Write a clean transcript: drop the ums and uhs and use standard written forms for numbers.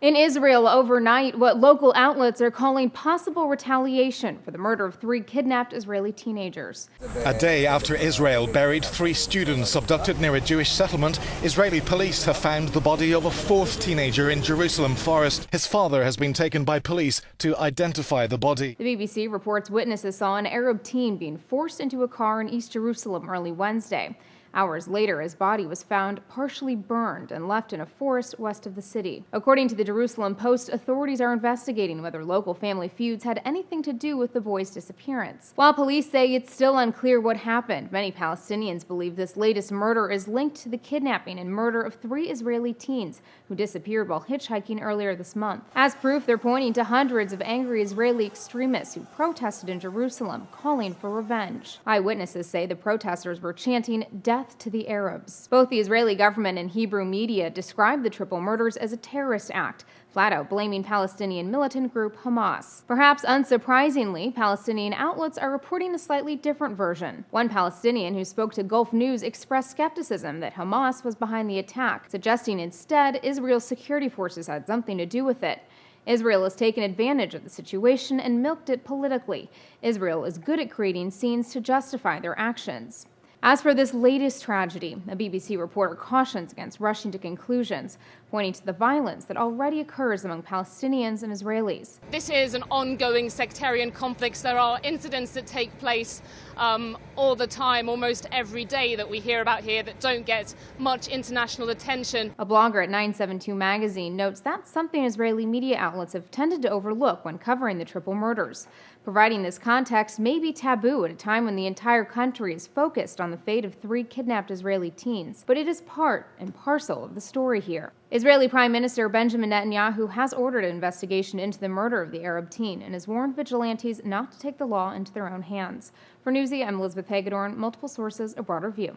In Israel overnight, what local outlets are calling possible retaliation for the murder of 3 kidnapped Israeli teenagers. A day after Israel buried 3 students abducted near a Jewish settlement, Israeli police have found the body of a 4th teenager in Jerusalem forest. His father has been taken by police to identify the body. The BBC reports witnesses saw an Arab teen being forced into a car in East Jerusalem early Wednesday. Hours later, his body was found partially burned and left in a forest west of the city. According to the Jerusalem Post, authorities are investigating whether local family feuds had anything to do with the boy's disappearance. While police say it's still unclear what happened, many Palestinians believe this latest murder is linked to the kidnapping and murder of 3 Israeli teens who disappeared while hitchhiking earlier this month. As proof, they're pointing to hundreds of angry Israeli extremists who protested in Jerusalem, calling for revenge. Eyewitnesses say the protesters were chanting "Death to the Arabs." Both the Israeli government and Hebrew media described the triple murders as a terrorist act, flat out blaming Palestinian militant group Hamas. Perhaps unsurprisingly, Palestinian outlets are reporting a slightly different version. One Palestinian who spoke to Gulf News expressed skepticism that Hamas was behind the attack, suggesting instead Israel's security forces had something to do with it. Israel has taken advantage of the situation and milked it politically. Israel is good at creating scenes to justify their actions. As for this latest tragedy, a BBC reporter cautions against rushing to conclusions, pointing to the violence that already occurs among Palestinians and Israelis. This is an ongoing sectarian conflict. There are incidents that take place all the time, almost every day, that we hear about here that don't get much international attention. A blogger at 972 magazine notes that's something Israeli media outlets have tended to overlook when covering the triple murders. Providing this context may be taboo at a time when the entire country is focused on the fate of 3 kidnapped Israeli teens, but it is part and parcel of the story here. Israeli Prime Minister Benjamin Netanyahu has ordered an investigation into the murder of the Arab teen and has warned vigilantes not to take the law into their own hands. For Newsy, I'm Elizabeth Hagedorn, multiple sources, a broader view.